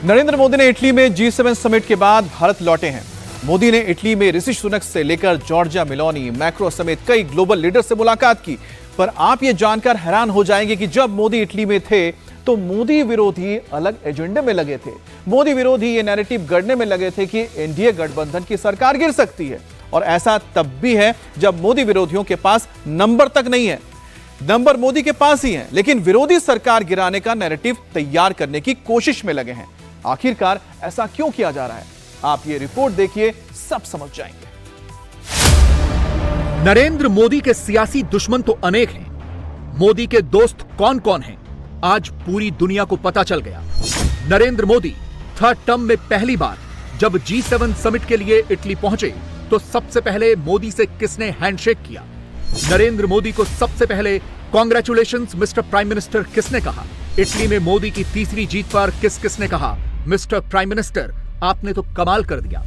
नरेंद्र मोदी ने इटली में G7 summit के बाद भारत लौटे हैं। मोदी ने इटली में ऋषि सुनक से लेकर जॉर्जिया मेलोनी, मैक्रो समेत कई ग्लोबल लीडर से मुलाकात की। पर आप ये जानकर हैरान हो जाएंगे कि जब मोदी इटली में थे तो मोदी विरोधी अलग एजेंडे में लगे थे। मोदी विरोधी ये नैरेटिव गढ़ने में लगे थे कि एनडीए गठबंधन की सरकार गिर सकती है, और ऐसा तब भी है जब मोदी विरोधियों के पास नंबर तक नहीं है। नंबर मोदी के पास ही है, लेकिन विरोधी सरकार गिराने का नैरेटिव तैयार करने की कोशिश में लगे हैं। आखिरकार ऐसा क्यों किया जा रहा है, आप ये रिपोर्ट देखिए, सब समझ जाएंगे। नरेंद्र मोदी के सियासी दुश्मन तो अनेक हैं। मोदी के दोस्त कौन कौन हैं, आज पूरी दुनिया को पता चल गया। नरेंद्र मोदी थर्ड टर्म में पहली बार जब G7 समिट के लिए इटली पहुंचे तो सबसे पहले मोदी से किसने हैंडशेक किया? नरेंद्र मोदी को सबसे पहले कांग्रेचुलेशंस मिस्टर प्राइम मिनिस्टर किसने कहा? इटली में मोदी की तीसरी जीत पर किसने कहा, मिस्टर प्राइम मिनिस्टर आपने तो कमाल कर दिया।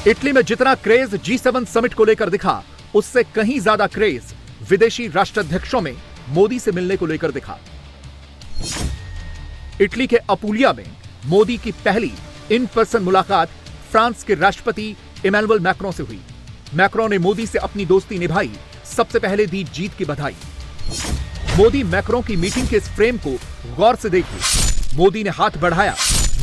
इटली में जितना क्रेज G7 समिट को लेकर दिखा, उससे कहीं ज्यादा क्रेज विदेशी राष्ट्राध्यक्षों में मोदी से मिलने को लेकर दिखा। इटली के अपुलिया में मोदी की पहली इन पर्सन मुलाकात फ्रांस के राष्ट्रपति इमैनुअल मैक्रों से हुई। मैक्रों ने मोदी से अपनी दोस्ती निभाई, सबसे पहले दी जीत की बधाई। मोदी मैक्रों की मीटिंग के इस फ्रेम को गौर से देखिए। मोदी ने हाथ बढ़ाया,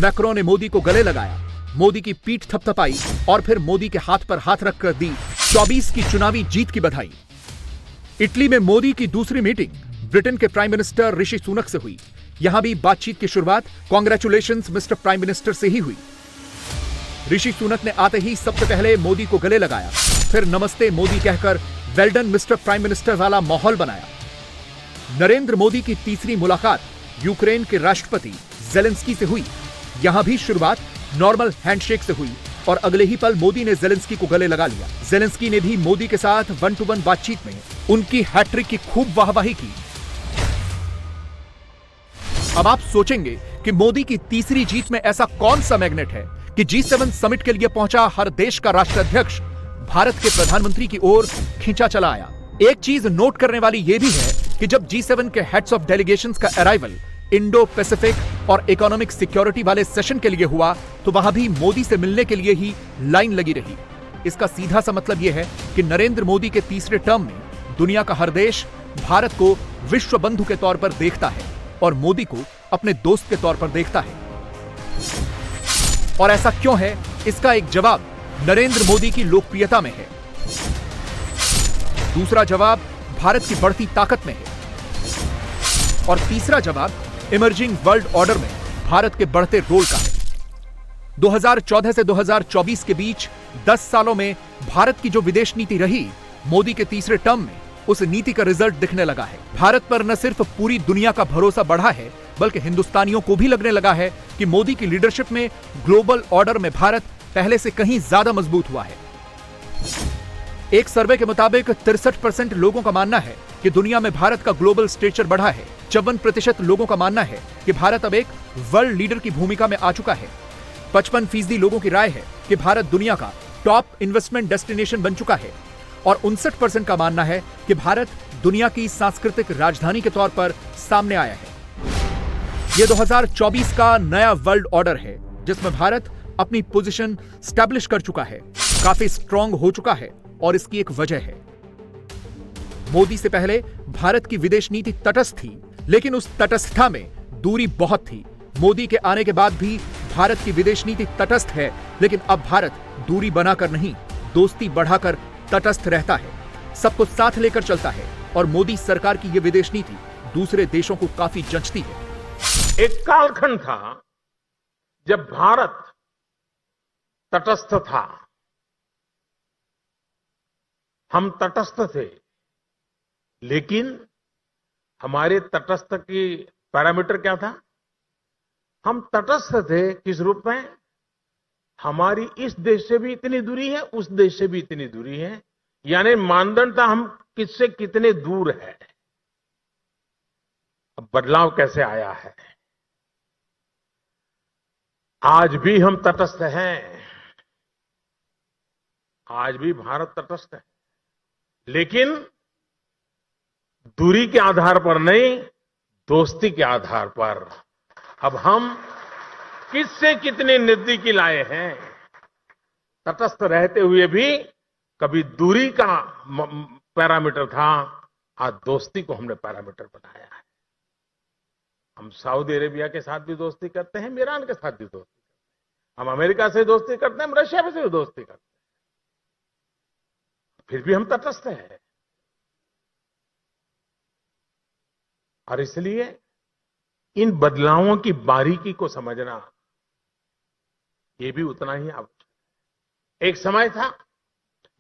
मैक्रों ने मोदी को गले लगाया, मोदी की पीठ थपथपाई और फिर मोदी के हाथ पर हाथ रखकर दी 24 की चुनावी जीत की बधाई। इटली में मोदी की दूसरी मीटिंग ब्रिटेन के प्राइम मिनिस्टर ऋषि सुनक से हुई। यहां भी बातचीत की शुरुआत कांग्रेचुलेशंस मिस्टर प्राइम मिनिस्टर से ही हुई। ऋषि सुनक ने आते ही सबसे पहले मोदी को गले लगाया, फिर नमस्ते मोदी कहकर well done mister prime minister वाला माहौल बनाया। नरेंद्र मोदी की तीसरी मुलाकात यूक्रेन के राष्ट्रपति ज़ेलेंस्की से हुई। यहां भी शुरुआत नॉर्मल हैंडशेक से हुई और अगले ही पल मोदी ने ज़ेलेंस्की को गले लगा लिया। ज़ेलेंस्की ने भी मोदी के साथ 1-to-1 बातचीत में उनकी हैट्रिक की खूब वाहवाही की। अब आप सोचेंगे कि मोदी की तीसरी जीत में ऐसा कौन सा मैग्नेट है कि G7 समिट के लिए पहुंचा हर देश का राष्ट्राध्यक्ष भारत के प्रधानमंत्री की ओर खींचा चला आया। एक चीज नोट करने वाली यह भी है कि जब G7 के हेड्स ऑफ डेलीगेशंस का अराइवल इंडो पैसिफिक और इकोनॉमिक सिक्योरिटी वाले सेशन के लिए हुआ तो वहां भी मोदी से मिलने के लिए ही लाइन लगी रही। इसका सीधा सा मतलब यह है कि नरेंद्र मोदी के तीसरे टर्म में दुनिया का हर देश भारत को विश्व बंधु के तौर पर देखता है और मोदी को अपने दोस्त के तौर पर देखता है। और ऐसा क्यों है, इसका एक जवाब नरेंद्र मोदी की लोकप्रियता में है। दूसरा जवाब भारत की बढ़ती ताकत में है और तीसरा जवाब इमर्जिंग वर्ल्ड ऑर्डर में भारत के बढ़ते रोल का है। 2014 से 2024 के बीच 10 सालों में भारत की जो विदेश नीति रही, मोदी के तीसरे टर्म में उस नीति का रिजल्ट दिखने लगा है। भारत पर न सिर्फ पूरी दुनिया का भरोसा बढ़ा है, बल्कि हिंदुस्तानियों को भी लगने लगा है कि मोदी की लीडरशिप में ग्लोबल ऑर्डर में भारत पहले से कहीं ज्यादा मजबूत हुआ है। एक सर्वे के मुताबिक 63% लोगों का मानना है कि दुनिया में भारत का ग्लोबल स्टेचर बढ़ा है। 54% लोगों का मानना है कि भारत अब एक वर्ल्ड लीडर की भूमिका में आ चुका है। 55% लोगों की राय है कि भारत दुनिया का टॉप इन्वेस्टमेंट डेस्टिनेशन बन चुका है और 59% का मानना है कि भारत दुनिया की सांस्कृतिक राजधानी के तौर पर सामने आया है। यह 2024 का नया वर्ल्ड ऑर्डर है जिसमें भारत अपनी पोजीशन स्टैब्लिश कर चुका है, काफी स्ट्रांग हो चुका है और इसकी एक वजह है। मोदी से पहले भारत की विदेश नीति तटस्थ थी, लेकिन उस तटस्थता में दूरी बहुत थी। मोदी के आने के बाद भी भारत की विदेश नीति तटस्थ है, लेकिन अब भारत दूरी बनाकर नहीं, दोस्ती बढ़ाकर तटस्थ रहता है, सबको साथ लेकर चलता है और मोदी सरकार की यह विदेश नीति दूसरे देशों को काफी जचती है। एक कालखंड था जब भारत तटस्थ था, हम तटस्थ थे, लेकिन हमारे तटस्थ की पैरामीटर क्या था? हम तटस्थ थे किस रूप में? हमारी इस देश से भी इतनी दूरी है, उस देश से भी इतनी दूरी है, यानी मानदंड था हम किससे कितने दूर है। अब बदलाव कैसे आया है? आज भी हम तटस्थ हैं, आज भी भारत तटस्थ है, लेकिन दूरी के आधार पर नहीं, दोस्ती के आधार पर अब हम किससे कितने नजदीकी लाए हैं। तटस्थ रहते हुए भी कभी दूरी का पैरामीटर था, आज दोस्ती को हमने पैरामीटर बनाया है। हम सऊदी अरेबिया के साथ भी दोस्ती करते हैं, ईरान के साथ भी दोस्ती करते हैं, हम अमेरिका से दोस्ती करते हैं, हम रशिया से भी दोस्ती करते हैं, फिर भी हम तटस्थ हैं। और इसलिए इन बदलावों की बारीकी को समझना ये भी उतना ही आवश्यक है। एक समय था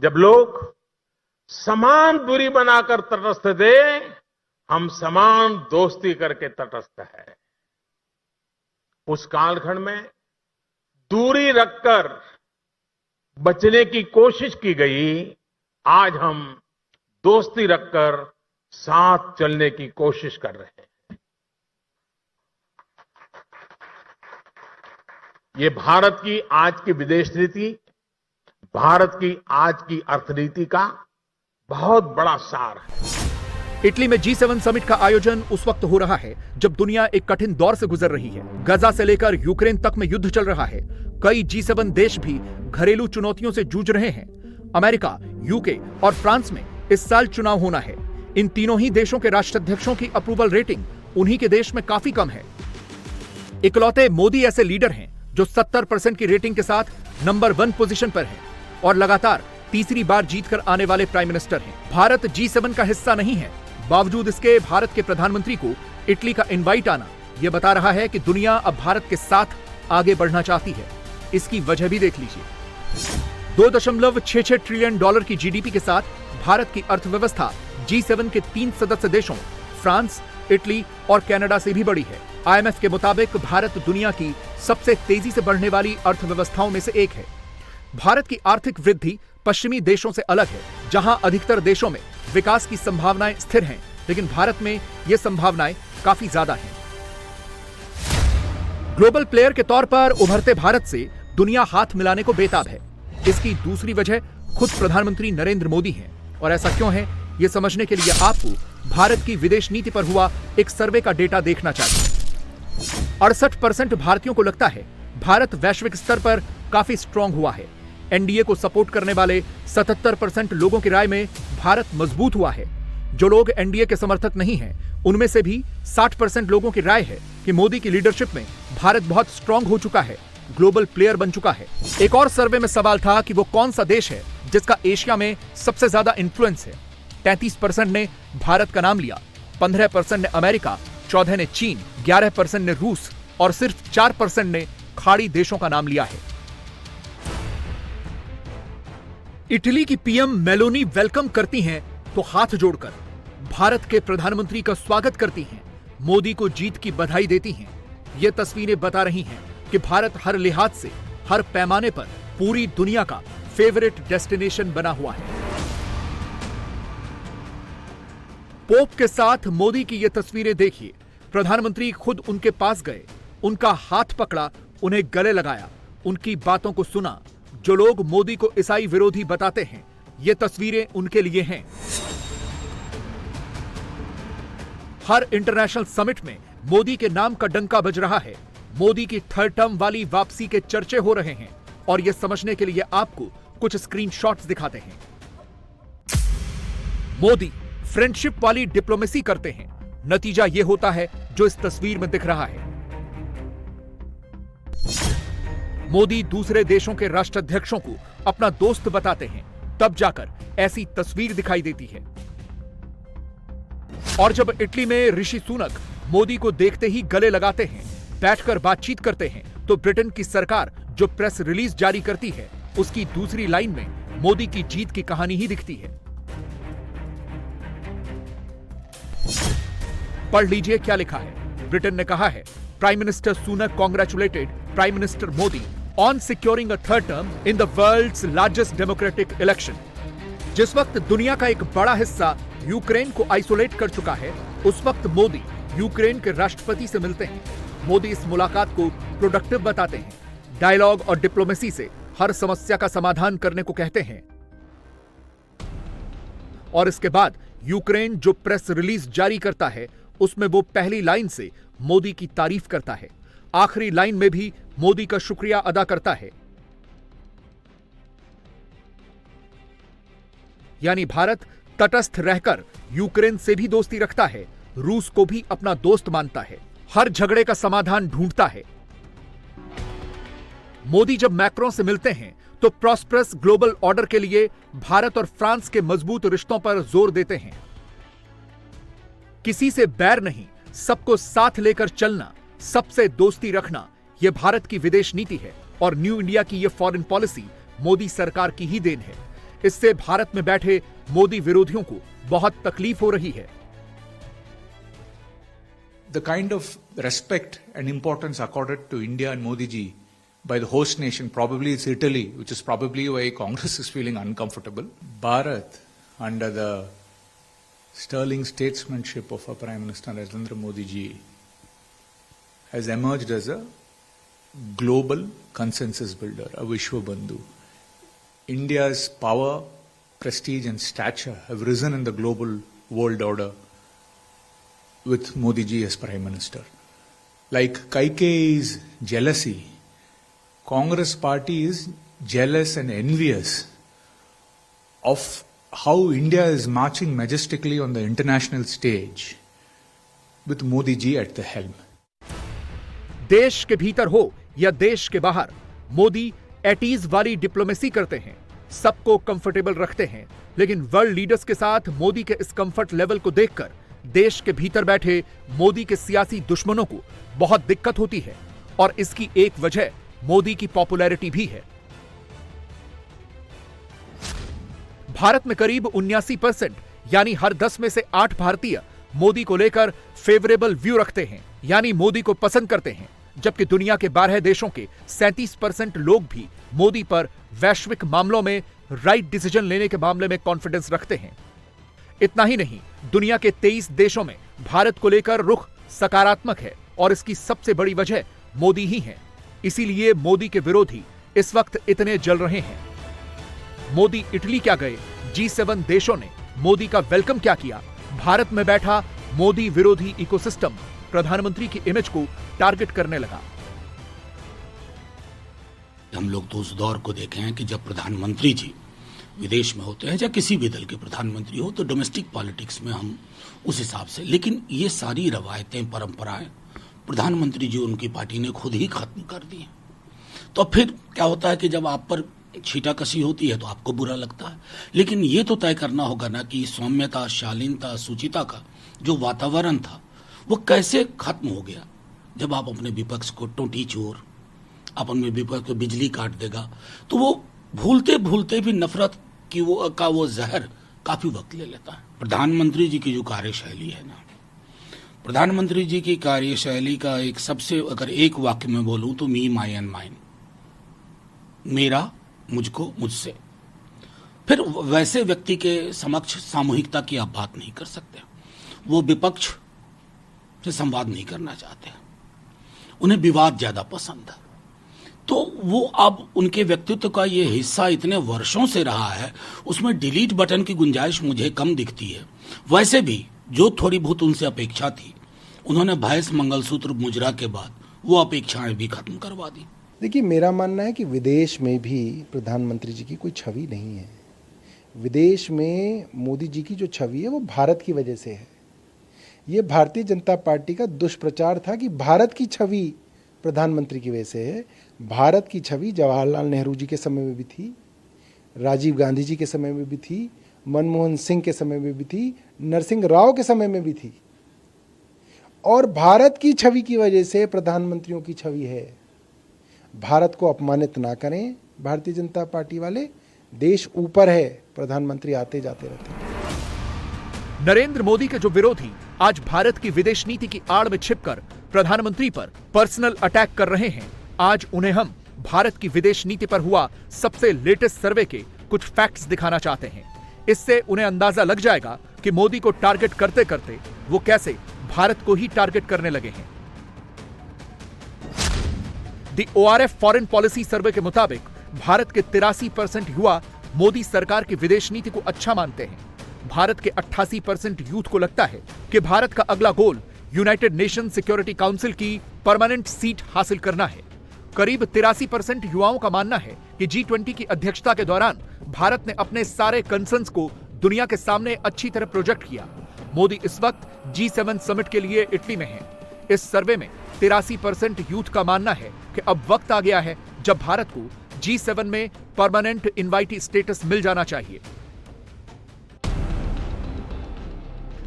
जब लोग समान दूरी बनाकर तटस्थ थे, हम समान दोस्ती करके तटस्थ है। उस कालखंड में दूरी रखकर बचने की कोशिश की गई, आज हम दोस्ती रखकर साथ चलने की कोशिश कर रहे हैं। ये भारत की आज की विदेश नीति, भारत की आज की अर्थनीति का बहुत बड़ा सार है। इटली में G7 समिट का आयोजन उस वक्त हो रहा है जब दुनिया एक कठिन दौर से गुजर रही है। गजा से लेकर यूक्रेन तक में युद्ध चल रहा है। कई G7 देश भी घरेलू चुनौतियों से जूझ रहे हैं। अमेरिका, यूके और फ्रांस में इस साल चुनाव होना है। इन तीनों ही देशों के राष्ट्राध्यक्षों की अप्रूवल रेटिंग उन्हीं के देश में काफी कम है। इकलौते मोदी ऐसे लीडर हैं जो 70% की रेटिंग के साथ नंबर 1 पोजीशन पर है और लगातार तीसरी बार जीतकर आने वाले प्राइम मिनिस्टर हैं। भारत G7 का हिस्सा नहीं है, बावजूद इसके भारत के प्रधानमंत्री को इटली का इनवाइट आना यह बता रहा है कि दुनिया अब भारत के साथ आगे बढ़ना चाहती है। इसकी वजह भी देख लीजिए। 2.66 ट्रिलियन डॉलर की जीडीपी के साथ भारत की अर्थव्यवस्था G7 के 3 सदस्य देशों फ्रांस, इटली और कनाडा से भी बड़ी है। IMF के मुताबिक भारत दुनिया की सबसे तेजी से बढ़ने वाली अर्थव्यवस्थाओं में से एक है। भारत की आर्थिक वृद्धि पश्चिमी देशों से अलग है, जहां अधिकतर देशों में विकास की संभावनाएं स्थिर हैं, लेकिन भारत में ये संभावनाएं काफी ज्यादा हैं। ग्लोबल प्लेयर के तौर पर उभरते भारत से दुनिया हाथ मिलाने को बेताब है। इसकी दूसरी वजह खुद प्रधानमंत्री नरेंद्र मोदी हैं। और ऐसा क्यों है, ये समझने के लिए आपको भारत की विदेश नीति पर हुआ एक सर्वे का डेटा देखना चाहिए। 68% भारतीयों को लगता है भारत वैश्विक स्तर पर काफी स्ट्रांग हुआ है। एनडीए को सपोर्ट करने वाले 77% लोगों की राय में भारत मजबूत हुआ है। जो लोग एनडीए के समर्थक नहीं हैं, उनमें से भी 60% लोगों की राय है कि मोदी की लीडरशिप में भारत बहुत स्ट्रांग हो चुका है, ग्लोबल प्लेयर बन चुका है। एक और सर्वे में सवाल था कि वो कौन सा देश है जिसका एशिया में सबसे ज्यादा इन्फ्लुएंस है। 33% ने भारत का नाम लिया, 15% ने अमेरिका, 14% ने चीन, 11% ने रूस और सिर्फ 4% ने खाड़ी देशों का नाम लिया है। इटली की पीएम मेलोनी वेलकम करती हैं तो हाथ जोड़कर, भारत के प्रधानमंत्री का स्वागत करती हैं, मोदी को जीत की बधाई देती हैं। ये तस्वीरें बता रही हैं कि भारत हर लिहाज से, हर पैमाने पर पूरी दुनिया का फेवरेट डेस्टिनेशन बना हुआ है। पोप के साथ मोदी की ये तस्वीरें देखिए। प्रधानमंत्री खुद उनके पास गए, उनका हाथ पकड़ा, उन्हें गले लगाया, उनकी बातों को सुना। जो लोग मोदी को ईसाई विरोधी बताते हैं, ये तस्वीरें उनके लिए हैं। हर इंटरनेशनल समिट में मोदी के नाम का डंका बज रहा है। मोदी की 3rd टर्म वाली वापसी के चर्चे हो रहे हैं और यह समझने के लिए आपको कुछ स्क्रीनशॉट्स दिखाते हैं। मोदी फ्रेंडशिप वाली डिप्लोमेसी करते हैं। नतीजा यह होता है जो इस तस्वीर में दिख रहा है। मोदी दूसरे देशों के राष्ट्राध्यक्षों को अपना दोस्त बताते हैं, तब जाकर ऐसी तस्वीर दिखाई देती है। और जब इटली में ऋषि सुनक मोदी को देखते ही गले लगाते हैं, बैठकर बातचीत करते हैं, तो ब्रिटेन की सरकार जो प्रेस रिलीज जारी करती है, उसकी दूसरी लाइन में मोदी की जीत की कहानी ही दिखती है। पढ़ लीजिए क्या लिखा है। ब्रिटेन ने कहा है, prime minister Sunak congratulated prime minister Modi on securing a 3rd term in the world's largest democratic election. जिस वक्त दुनिया का एक बड़ा हिस्सा यूक्रेन को आइसोलेट कर चुका है, उस वक्त मोदी यूक्रेन के राष्ट्रपति से मिलते हैं। मोदी इस मुलाकात को प्रोडक्टिव बताते हैं। डायलॉग और डिप्लोमेसी से हर समस्या का समाधान करने को कहते हैं। और इसके बाद यूक्रेन जो प्रेस रिलीज जारी करता है, उसमें वो पहली लाइन से मोदी की तारीफ करता है, आखिरी लाइन में भी मोदी का शुक्रिया अदा करता है। यानी भारत तटस्थ रहकर यूक्रेन से भी दोस्ती रखता है, रूस को भी अपना दोस्त मानता है, हर झगड़े का समाधान ढूंढता है। मोदी जब मैक्रों से मिलते हैं तो प्रॉस्परस ग्लोबल ऑर्डर के लिए भारत और फ्रांस के मजबूत रिश्तों पर जोर देते हैं। किसी से बैर नहीं, सबको साथ लेकर चलना, सबसे दोस्ती रखना, यह भारत की विदेश नीति है और न्यू इंडिया की यह फॉरेन पॉलिसी मोदी सरकार की ही देन है। इससे भारत में बैठे मोदी विरोधियों को बहुत तकलीफ हो रही है। The kind of respect and importance accorded to India and Modi ji by the host nation, probably it's Italy, which is probably why Congress is feeling uncomfortable. Bharat, under the sterling statesmanship of our Prime Minister Narendra Modi ji, has emerged as a global consensus builder, a Vishwa Bandhu. India's power, prestige and stature have risen in the global world order with Modi ji as Prime Minister. Like Kaikeyi's jealousy, Congress party is jealous and envious of how India is marching majestically on the international stage with Modi ji at the helm. देश के भीतर हो या देश के बाहर, Modi eighties वाली diplomacy करते हैं, सबको कंफर्टेबल रखते हैं। लेकिन वर्ल्ड लीडर्स के साथ मोदी के इस कंफर्ट लेवल को देखकर देश के भीतर बैठे मोदी के सियासी दुश्मनों को बहुत दिक्कत होती है और इसकी एक वजह मोदी की पॉपुलैरिटी भी है। भारत में करीब 79% यानी हर 10 में से 8 भारतीय मोदी को लेकर फेवरेबल व्यू रखते हैं, यानी मोदी को पसंद करते हैं, जबकि दुनिया के 12 देशों के 37% लोग भी मोदी पर वैश्विक मामलों में राइट डिसीजन लेने के मामले में कॉन्फिडेंस रखते हैं। इतना ही नहीं, दुनिया के 23 देशों में भारत को लेकर रुख सकारात्मक है और इसकी सबसे बड़ी वजह मोदी ही है। इसीलिए मोदी के विरोधी इस वक्त इतने जल रहे हैं। मोदी इटली क्या गए, G7 देशों ने मोदी का वेलकम क्या किया, भारत में बैठा मोदी विरोधी इकोसिस्टम प्रधानमंत्री की इमेज को टारगेट करने लगा। हम लोग तो उस दौर को देखे हैं कि जब प्रधानमंत्री जी विदेश में होते हैं या किसी भी दल के प्रधानमंत्री हो तो डोमेस्टिक पॉलिटिक्स में हम उस हिसाब से, लेकिन ये सारी रवायतें, परंपराएं प्रधानमंत्री जी उनकी पार्टी ने खुद ही खत्म कर दी हैं। तो फिर क्या होता है कि जब आप पर छीटाकशी होती है तो आपको बुरा लगता है, लेकिन ये तो तय करना होगा ना कि सौम्यता, शालीनता, सुचिता का जो वातावरण था वो कैसे खत्म हो गया जब आप अपने विपक्ष को टोटी चोर, आप अपने विपक्ष को बिजली काट देगा, तो वो भूलते भूलते भी नफरत की वो जहर काफी वक्त ले लेता है। प्रधानमंत्री जी की जो कार्यशैली है ना, प्रधानमंत्री जी की कार्यशैली का एक सबसे, अगर एक वाक्य में बोलूं तो मी, माई एंड माइन, मेरा, मुझको, मुझसे। फिर वैसे व्यक्ति के समक्ष सामूहिकता की आप बात नहीं कर सकते। वो विपक्ष से संवाद नहीं करना चाहते, उन्हें विवाद ज्यादा पसंद है। तो वो अब उनके व्यक्तित्व का ये हिस्सा इतने वर्षों से रहा है, उसमें डिलीट बटन की गुंजाइश मुझे कम दिखती है। वैसे भी जो थोड़ी बहुत उनसे अपेक्षा थी, उन्होंने भैंस मंगलसूत्र मुजरा के बाद वो अपेक्षाएं भी खत्म करवा दी। देखिए, मेरा मानना है कि विदेश में भी प्रधानमंत्री जी की कोई छवि नहीं है। विदेश में मोदी जी की जो छवि है वो भारत की वजह से है। ये भारतीय जनता पार्टी का दुष्प्रचार था कि भारत की छवि प्रधानमंत्री की वजह से है। भारत की छवि जवाहरलाल नेहरू जी के समय में भी थी, राजीव गांधी जी के समय में भी थी, मनमोहन सिंह के समय में भी थी, नरसिंह राव के समय में भी थी। और भारत की छवि की वजह से प्रधानमंत्रियों की छवि है। भारत को अपमानित ना करें भारतीय जनता पार्टी वाले। देश ऊपर है, प्रधानमंत्री आते जाते रहते हैं। नरेंद्र मोदी के जो विरोधी आज भारत की विदेश नीति की आड़ में छिपकर प्रधानमंत्री पर पर्सनल अटैक कर रहे हैं, आज उन्हें हम भारत की विदेश नीति पर हुआ सबसे लेटेस्ट सर्वे के कुछ फैक्ट्स दिखाना चाहते हैं। इससे उन्हें अंदाजा लग जाएगा कि मोदी को टारगेट करते करते वो कैसे भारत को ही टारगेट करने लगे हैं। द ORF फॉरेन पॉलिसी सर्वे के मुताबिक भारत के 83% युवा मोदी सरकार की विदेश नीति को अच्छा मानते हैं। भारत के 88% यूथ को लगता है कि भारत का अगला गोल यूनाइटेड नेशन सिक्योरिटी काउंसिल की परमानेंट सीट हासिल करना है। करीब 83% युवाओं का मानना है कि G20 की अध्यक्षता के दौरान भारत ने अपने सारे कंसर्न्स को दुनिया के सामने अच्छी तरह प्रोजेक्ट किया। मोदी इस वक्त G7 समिट के लिए इटली में हैं। इस सर्वे में 83% यूथ का मानना है कि अब वक्त आ गया है जब भारत को G7 में परमानेंट इनवाइटी स्टेटस मिल जाना चाहिए।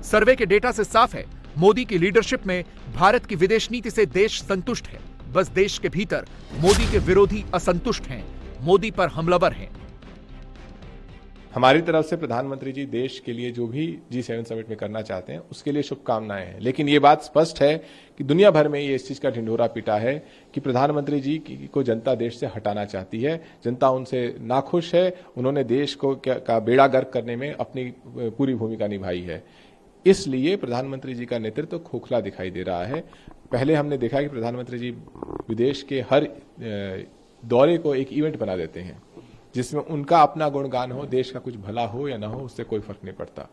सर्वे के डेटा से साफ है, मोदी की लीडरशिप में भारत की विदेश नीति से देश संतुष्ट है। बस देश के भीतर मोदी के विरोधी असंतुष्ट हैं, मोदी पर हमलावर हैं। हमारी तरफ से प्रधानमंत्री जी देश के लिए जो भी G7 समिट में करना चाहते हैं उसके लिए शुभकामनाएं हैं, लेकिन ये बात स्पष्ट है कि दुनिया भर में ये इस चीज का ढिंढोरा पीटा है कि प्रधानमंत्री जी को जनता देश से हटाना चाहती है, जनता उनसे नाखुश है, उन्होंने देश को का बेड़ा गर्क करने में अपनी पूरी भूमिका निभाई है। इसलिए प्रधानमंत्री जी का नेतृत्व खोखला दिखाई दे रहा है। पहले हमने देखा कि प्रधानमंत्री जी विदेश के हर दौरे को एक इवेंट बना देते हैं जिसमें उनका अपना गुणगान हो, देश का कुछ भला हो या ना हो उससे कोई फर्क नहीं पड़ता।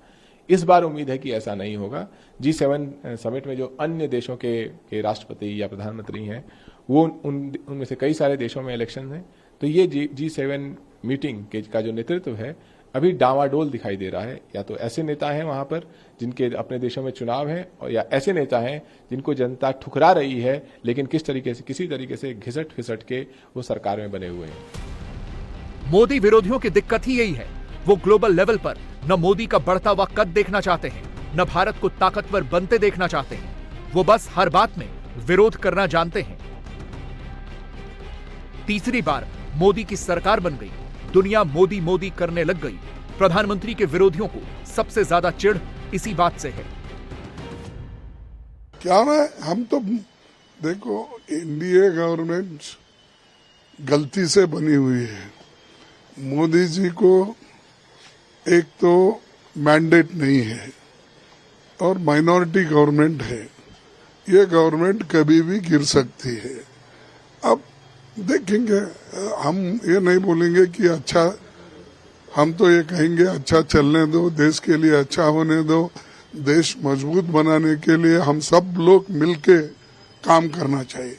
इस बार उम्मीद है कि ऐसा नहीं होगा। G7 समिट में जो अन्य देशों के राष्ट्रपति या प्रधानमंत्री हैं वो उनमें से कई सारे देशों में इलेक्शन हैं, तो ये G7 मीटिंग का जो नेतृत्व है अभी डावाडोल दिखाई दे रहा है। या तो ऐसे नेता हैं वहां पर जिनके अपने देशों में चुनाव है, और या ऐसे नेता हैं जिनको जनता ठुकरा रही है लेकिन किसी तरीके से घिसट फिसट के वो सरकार में बने हुए हैं। मोदी विरोधियों की दिक्कत ही यही है, वो ग्लोबल लेवल पर न मोदी का बढ़ता हुआ कद देखना चाहते हैं, न भारत को ताकतवर बनते देखना चाहते हैं। वो बस हर बात में विरोध करना जानते हैं। तीसरी बार मोदी की सरकार बन गई, दुनिया मोदी मोदी करने लग गई। प्रधानमंत्री के विरोधियों को सबसे ज्यादा चिढ़ इसी बात से है। क्या है, हम तो देखो एनडीए गवर्नमेंट गलती से बनी हुई है। मोदी जी को एक तो मैंडेट नहीं है और माइनॉरिटी गवर्नमेंट है, ये गवर्नमेंट कभी भी गिर सकती है। अब देखेंगे, हम ये नहीं बोलेंगे कि अच्छा, हम तो ये कहेंगे अच्छा चलने दो, देश के लिए अच्छा होने दो, देश मजबूत बनाने के लिए हम सब लोग मिलके काम करना चाहिए।